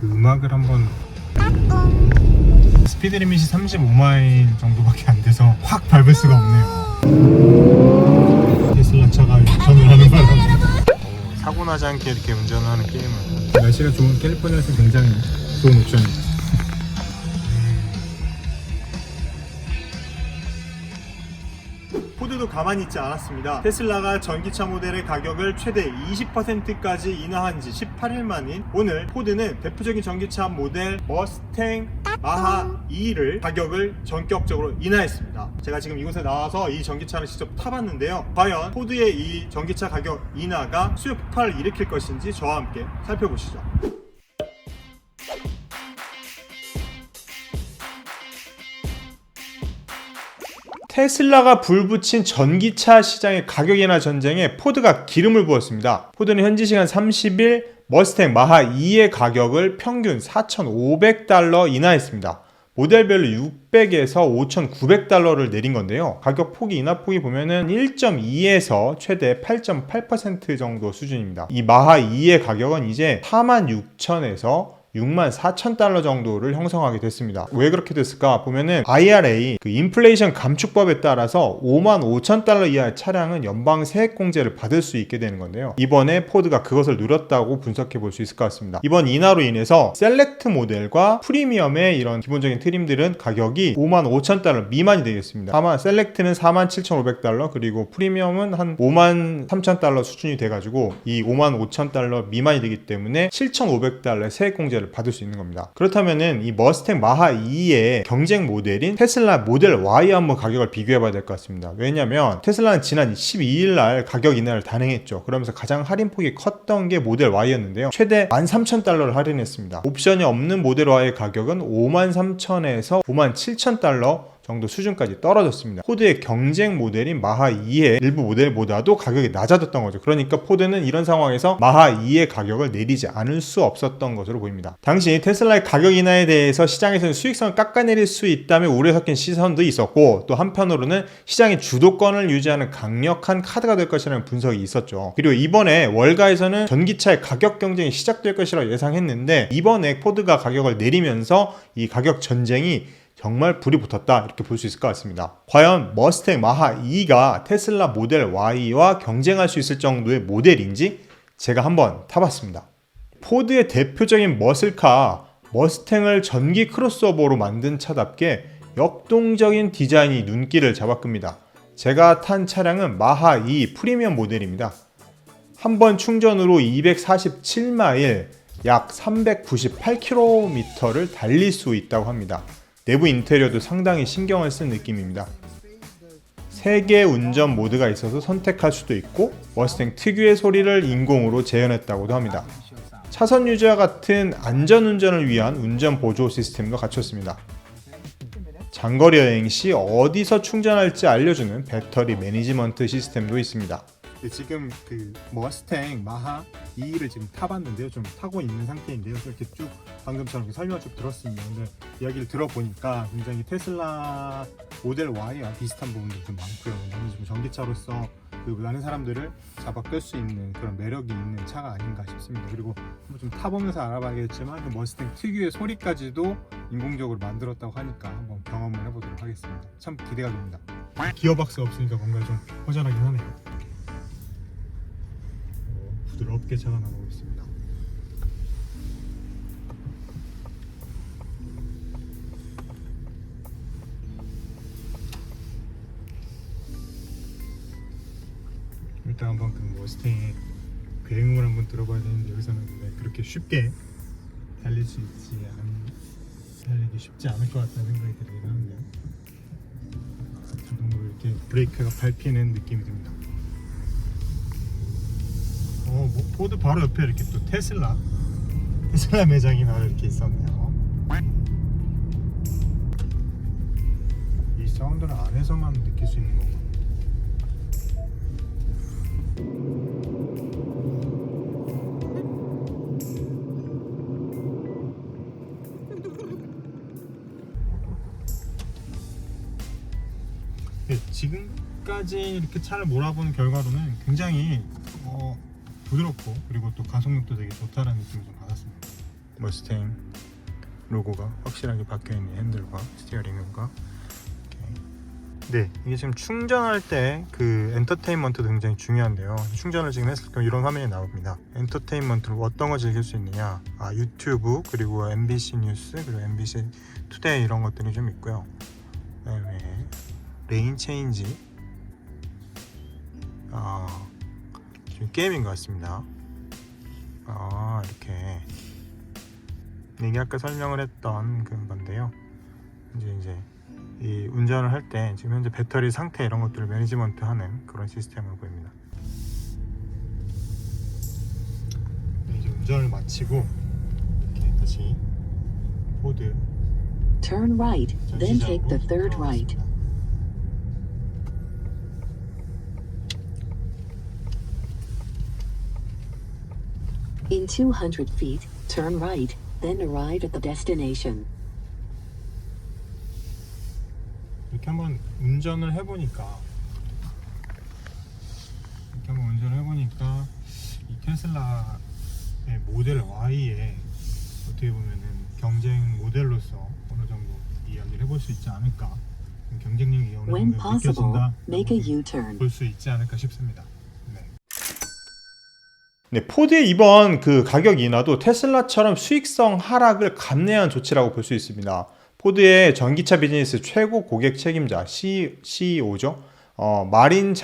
음악을 한번. 스피드 리밋이 35마일 정도밖에 안 돼서 확 밟을 수가 없네요. 테슬라 차가 운전을 하는 바람에 사고 나지 않게 이렇게 운전을 하는 게임을. 날씨가 좋은 캘리포니아에서 굉장히 좋은 옵션입니다. 포드도 가만히 있지 않았습니다. 테슬라가 전기차 모델의 가격을 최대 20%까지 인하한 지 18일 만인 오늘 포드는 대표적인 전기차 모델 머스탱 마하 2를 가격을 전격적으로 인하했습니다. 제가 지금 이곳에 나와서 이 전기차를 직접 타봤는데요. 과연 포드의 이 전기차 가격 인하가 수요 폭발을 일으킬 것인지 저와 함께 살펴보시죠. 테슬라가 불붙인 전기차 시장의 가격 인하 전쟁에 포드가 기름을 부었습니다. 포드는 현지 시간 30일 머스탱 마하 2의 가격을 평균 $4,500 인하했습니다. 모델별로 600에서 5,900달러를 내린 건데요. 가격 폭이 인하폭이 보면은 1.2에서 최대 8.8% 정도 수준입니다. 이 마하 2의 가격은 이제 46,000에서 64,000달러 정도를 형성하게 됐습니다. 왜 그렇게 됐을까 보면은 IRA 그 인플레이션 감축법에 따라서 55,000달러 이하의 차량은 연방 세액공제를 받을 수 있게 되는 건데요. 이번에 포드가 그것을 누렸다고 분석해 볼 수 있을 것 같습니다. 이번 인하로 인해서 셀렉트 모델과 프리미엄의 이런 기본적인 트림들은 가격이 55,000달러 미만이 되겠습니다. 다만 셀렉트는 47,500달러 그리고 프리미엄은 한 53,000달러 수준이 돼가지고 이 55,000달러 미만이 되기 때문에 7,500달러의 세액공제 받을 수 있는 겁니다. 그렇다면은 이 머스탱 마하 2의 경쟁 모델인 테슬라 모델 Y 한번 가격을 비교해 봐야 될 것 같습니다. 왜냐면 테슬라는 지난 12일 날 가격 인하를 단행했죠. 그러면서 가장 할인폭이 컸던 게 모델 Y였는데요. 최대 13,000달러를 할인했습니다. 옵션이 없는 모델 Y의 가격은 53,000에서 97,000달러 정도 수준까지 떨어졌습니다. 포드의 경쟁 모델인 마하 2의 일부 모델보다도 가격이 낮아졌던 거죠. 그러니까 포드는 이런 상황에서 마하 2의 가격을 내리지 않을 수 없었던 것으로 보입니다. 당시 테슬라의 가격 인하에 대해서 시장에서는 수익성을 깎아내릴 수 있다며 우려 섞인 시선도 있었고 또 한편으로는 시장의 주도권을 유지하는 강력한 카드가 될 것이라는 분석이 있었죠. 그리고 이번에 월가에서는 전기차의 가격 경쟁이 시작될 것이라고 예상했는데 이번에 포드가 가격을 내리면서 이 가격 전쟁이 정말 불이 붙었다 이렇게 볼 수 있을 것 같습니다. 과연 머스탱 마하 2가 테슬라 모델 Y와 경쟁할 수 있을 정도의 모델인지 제가 한번 타봤습니다. 포드의 대표적인 머슬카 머스탱을 전기 크로스오버로 만든 차답게 역동적인 디자인이 눈길을 잡았습니다. 제가 탄 차량은 마하 2 프리미엄 모델입니다. 한 번 충전으로 247마일 약 398km를 달릴 수 있다고 합니다. 내부 인테리어도 상당히 신경을 쓴 느낌입니다. 3개의 운전 모드가 있어서 선택할 수도 있고 머스탱 특유의 소리를 인공으로 재현했다고도 합니다. 차선 유지와 같은 안전운전을 위한 운전 보조 시스템도 갖췄습니다. 장거리 여행 시 어디서 충전할지 알려주는 배터리 매니지먼트 시스템도 있습니다. 지금 그 머스탱 마하 2를 지금 타봤는데요. 좀 타고 있는 상태인데요. 이렇게 쭉 방금처럼 설명 쭉 들었습니다. 근데 이야기를 들어보니까 굉장히 테슬라 모델 Y와 비슷한 부분도 좀 많고요. 왜냐면 지금 전기차로서 그 많은 사람들을 잡아 끌 수 있는 그런 매력이 있는 차가 아닌가 싶습니다. 그리고 한번 좀 타보면서 알아봐야겠지만 그 머스탱 특유의 소리까지도 인공적으로 만들었다고 하니까 한번 경험을 해보도록 하겠습니다. 참 기대가 됩니다. 기어박스가 없으니까 뭔가 좀 허전하긴 하네요. 부드럽게 차가 나가고 있습니다. 일단 한번 그 머스탱의 배경음을 한번 들어봐야 되는데 여기서는 그렇게 쉽게 달리기 쉽지 않을 것 같다는 생각이 들긴 하는데요. 자동으로 이렇게 브레이크가 밟히는 느낌이 듭니다. 포드 바로 옆에 이렇게 또 테슬라 매장이 바로 이렇게 있었네요. 이 사운드는 안에서만 느낄 수 있는 건가? 네, 지금까지 이렇게 차를 몰아보는 결과로는 굉장히 부드럽고 그리고 또 가속력도 되게 좋다라는 느낌을 좀 받았습니다. 머스탱 로고가 확실하게 박혀있는 핸들과 스티어링 휠과. 네, 이게 지금 충전할 때 그 엔터테인먼트도 굉장히 중요한데요. 충전을 지금 했을 경우 이런 화면이 나옵니다. 엔터테인먼트로 어떤 거 즐길 수 있느냐, 유튜브, 그리고 MBC 뉴스, 그리고 MBC 투데이 이런 것들이 좀 있고요. 그 다음에 레인 체인지, 지금 게임인 것 같습니다. 이렇게 이게 아까 설명을 했던 그런 건데요. 이제 이 운전을 할 때 지금 현재 배터리 상태 이런 것들을 매니지먼트하는 그런 시스템으로 보입니다. 네, 이제 운전을 마치고 이렇게 다시 포드 Turn right, then take the third right. In 200 feet, turn right, then arrive at the destination. 이렇게 한번 운전을 해보니까 이 테슬라의 모델 Y에 어떻게 보면은 경쟁 모델로서 어느 정도 이야기를 해볼 수 있지 않을까, 경쟁력이 어느 When 정도 possible, 느껴진다, make a U-turn. 볼 수 있지 않을까 싶습니다. 네, 포드의 이번 그 가격 인하도 테슬라처럼 수익성 하락을 감내한 조치라고 볼 수 있습니다. 포드의 전기차 비즈니스 최고 고객 책임자 CEO죠. 마린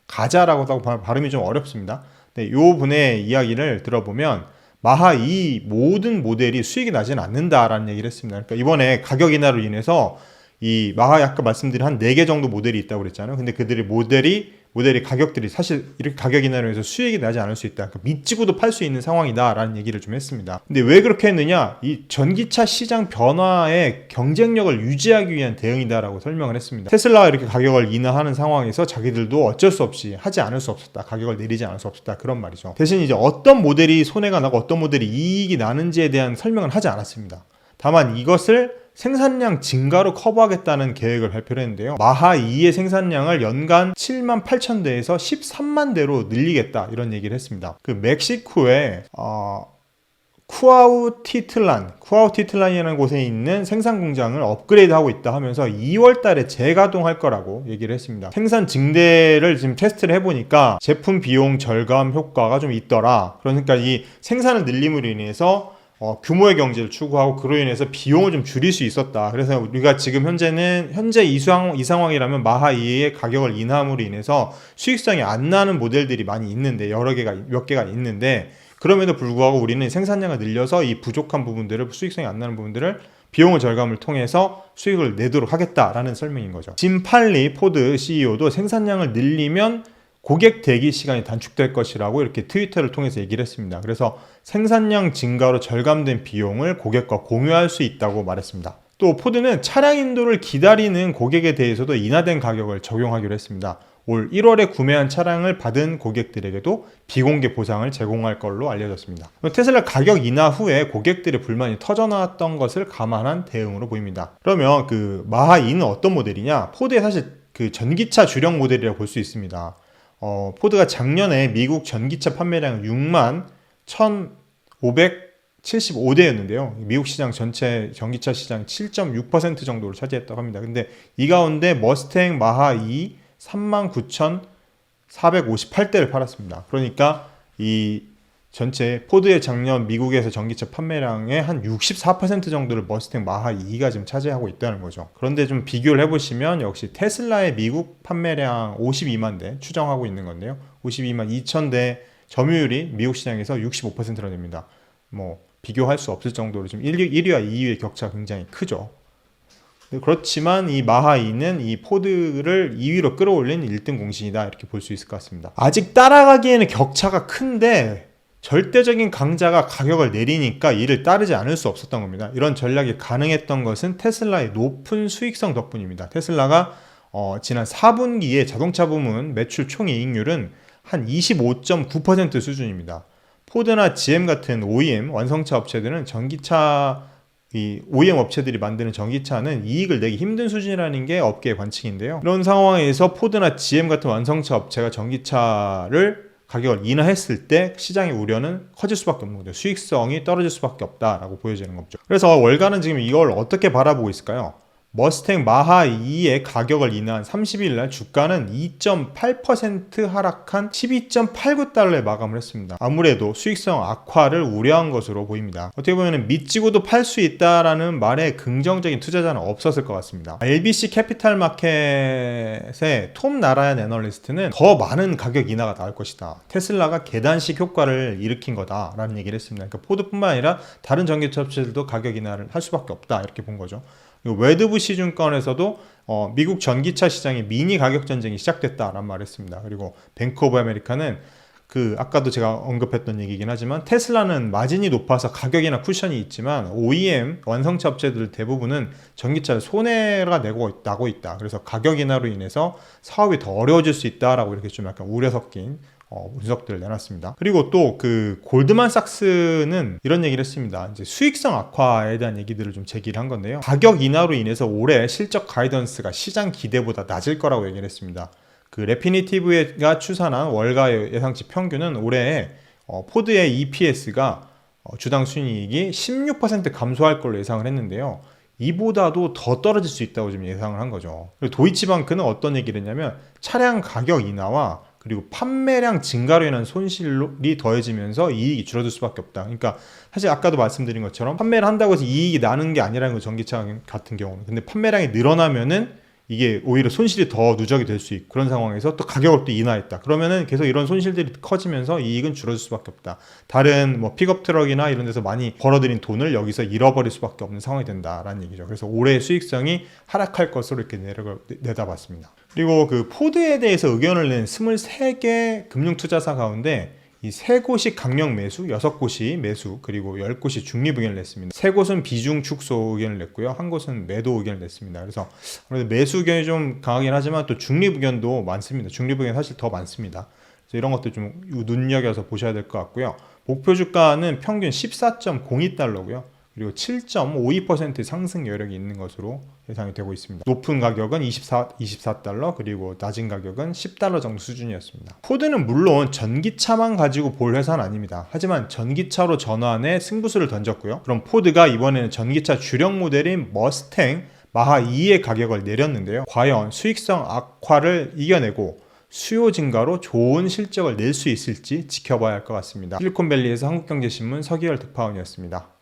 가자라고 발음이 좀 어렵습니다. 네, 요 분의 이야기를 들어보면 마하 2 모든 모델이 수익이 나지는 않는다라는 얘기를 했습니다. 그러니까 이번에 가격 인하로 인해서 이 마하 아까 말씀드린 한 4개 정도 모델이 있다고 그랬잖아요. 근데 그들의 모델의 가격들이 사실 이렇게 가격 인하로 해서 수익이 나지 않을 수 있다. 그러니까 믿지고도 팔 수 있는 상황이다라는 얘기를 좀 했습니다. 근데 왜 그렇게 했느냐? 이 전기차 시장 변화의 경쟁력을 유지하기 위한 대응이다라고 설명을 했습니다. 테슬라가 이렇게 가격을 인하하는 상황에서 자기들도 어쩔 수 없이 하지 않을 수 없었다. 가격을 내리지 않을 수 없었다. 그런 말이죠. 대신 이제 어떤 모델이 손해가 나고 어떤 모델이 이익이 나는지에 대한 설명은 하지 않았습니다. 다만 이것을 생산량 증가로 커버하겠다는 계획을 발표를 했는데요. 마하 2의 생산량을 연간 7만 8천 대에서 13만 대로 늘리겠다, 이런 얘기를 했습니다. 그 멕시코의 쿠아우티틀란이라는 곳에 있는 생산 공장을 업그레이드하고 있다 하면서 2월 달에 재가동할 거라고 얘기를 했습니다. 생산 증대를 지금 테스트를 해보니까 제품 비용 절감 효과가 좀 있더라. 그러니까 이 생산을 늘림으로 인해서 규모의 경제를 추구하고 그로 인해서 비용을 좀 줄일 수 있었다. 그래서 우리가 지금 현재 이 상황이라면 마하 2의 가격을 인하함으로 인해서 수익성이 안 나는 모델들이 많이 있는데, 몇 개가 있는데, 그럼에도 불구하고 우리는 생산량을 늘려서 이 부족한 부분들을, 수익성이 안 나는 부분들을 비용을 절감을 통해서 수익을 내도록 하겠다라는 설명인 거죠. 짐 팔리 포드 CEO도 생산량을 늘리면 고객 대기 시간이 단축될 것이라고 이렇게 트위터를 통해서 얘기를 했습니다. 그래서 생산량 증가로 절감된 비용을 고객과 공유할 수 있다고 말했습니다. 또 포드는 차량 인도를 기다리는 고객에 대해서도 인하된 가격을 적용하기로 했습니다. 올 1월에 구매한 차량을 받은 고객들에게도 비공개 보상을 제공할 걸로 알려졌습니다. 테슬라 가격 인하 후에 고객들의 불만이 터져나왔던 것을 감안한 대응으로 보입니다. 그러면 그 마하 2는 어떤 모델이냐? 포드의 사실 그 전기차 주력 모델이라고 볼 수 있습니다. 포드가 작년에 미국 전기차 판매량 6만 1,575대였는데요. 미국 시장 전체 전기차 시장 7.6% 정도를 차지했다고 합니다. 근데 이 가운데 머스탱 마하 2 39,458대를 팔았습니다. 그러니까 이 전체 포드의 작년 미국에서 전기차 판매량의 한 64% 정도를 머스탱 마하 2가 지금 차지하고 있다는 거죠. 그런데 좀 비교를 해보시면 역시 테슬라의 미국 판매량 52만 대 추정하고 있는 건데요. 52만 2천 대 점유율이 미국 시장에서 65%나 됩니다. 뭐 비교할 수 없을 정도로 지금 1위와 2위의 격차가 굉장히 크죠. 그렇지만 이 마하 2는 이 포드를 2위로 끌어올린 1등 공신이다, 이렇게 볼 수 있을 것 같습니다. 아직 따라가기에는 격차가 큰데 절대적인 강자가 가격을 내리니까 이를 따르지 않을 수 없었던 겁니다. 이런 전략이 가능했던 것은 테슬라의 높은 수익성 덕분입니다. 테슬라가 지난 4분기에 자동차 부문 매출 총이익률은 한 25.9% 수준입니다. 포드나 GM 같은 OEM 완성차 업체들은 이 OEM 업체들이 만드는 전기차는 이익을 내기 힘든 수준이라는 게 업계의 관측인데요. 이런 상황에서 포드나 GM 같은 완성차 업체가 전기차를 가격을 인하했을 때 시장의 우려는 커질 수밖에 없는 거죠. 수익성이 떨어질 수밖에 없다라고 보여지는 거죠. 그래서 월가는 지금 이걸 어떻게 바라보고 있을까요? 머스탱 마하 2의 가격을 인한 30일 날 주가는 2.8% 하락한 12.89달러에 마감을 했습니다. 아무래도 수익성 악화를 우려한 것으로 보입니다. 어떻게 보면 믿지고도 팔 수 있다라는 말에 긍정적인 투자자는 없었을 것 같습니다. RBC 캐피탈 마켓의 톰 나라얀 애널리스트는 더 많은 가격 인하가 나올 것이다. 테슬라가 계단식 효과를 일으킨 거다라는 얘기를 했습니다. 그러니까 포드뿐만 아니라 다른 전기차 업체들도 가격 인하를 할 수밖에 없다 이렇게 본 거죠. 웨드부시 증권에서도 미국 전기차 시장의 미니 가격 전쟁이 시작됐다라는 말을 했습니다. 그리고 뱅크 오브 아메리카는 아까도 제가 언급했던 얘기긴 하지만 테슬라는 마진이 높아서 가격이나 쿠션이 있지만 OEM 완성차 업체들 대부분은 전기차를 손해가 나고 있다. 그래서 가격 인하로 인해서 사업이 더 어려워질 수 있다라고 이렇게 좀 약간 우려 섞인 분석들을 내놨습니다. 그리고 또 골드만삭스는 이런 얘기를 했습니다. 이제 수익성 악화에 대한 얘기들을 좀 제기를 한 건데요. 가격 인하로 인해서 올해 실적 가이던스가 시장 기대보다 낮을 거라고 얘기를 했습니다. 레피니티브가 추산한 월가 예상치 평균은 올해 포드의 EPS가 주당 순이익이 16% 감소할 걸로 예상을 했는데요. 이보다도 더 떨어질 수 있다고 지금 예상을 한 거죠. 그리고 도이치방크는 어떤 얘기를 했냐면 차량 가격 인하와 그리고 판매량 증가로 인한 손실이 더해지면서 이익이 줄어들 수밖에 없다. 그러니까 사실 아까도 말씀드린 것처럼 판매를 한다고 해서 이익이 나는 게 아니라는 거 전기차 같은 경우는. 근데 판매량이 늘어나면은 이게 오히려 손실이 더 누적이 될 수 있고 그런 상황에서 또 가격을 또 인하했다. 그러면은 계속 이런 손실들이 커지면서 이익은 줄어들 수밖에 없다. 다른 픽업 트럭이나 이런 데서 많이 벌어들인 돈을 여기서 잃어버릴 수밖에 없는 상황이 된다라는 얘기죠. 그래서 올해 수익성이 하락할 것으로 이렇게 내다봤습니다. 그리고 포드에 대해서 의견을 낸 23개 금융투자사 가운데 이 3곳이 강력 매수, 6곳이 매수, 그리고 10곳이 중립 의견을 냈습니다. 3곳은 비중 축소 의견을 냈고요. 1곳은 매도 의견을 냈습니다. 그래서 아무래도 매수 의견이 좀 강하긴 하지만 또 중립 의견도 많습니다. 중립 의견이 사실 더 많습니다. 그래서 이런 것들 좀 눈여겨서 보셔야 될 것 같고요. 목표 주가는 평균 14.02달러고요. 그리고 7.52% 상승 여력이 있는 것으로 예상이 되고 있습니다. 높은 가격은 24달러, 그리고 낮은 가격은 10달러 정도 수준이었습니다. 포드는 물론 전기차만 가지고 볼 회사는 아닙니다. 하지만 전기차로 전환해 승부수를 던졌고요. 그럼 포드가 이번에는 전기차 주력 모델인 머스탱 마하 2의 가격을 내렸는데요. 과연 수익성 악화를 이겨내고 수요 증가로 좋은 실적을 낼 수 있을지 지켜봐야 할 것 같습니다. 실리콘밸리에서 한국경제신문 서기열 특파원이었습니다.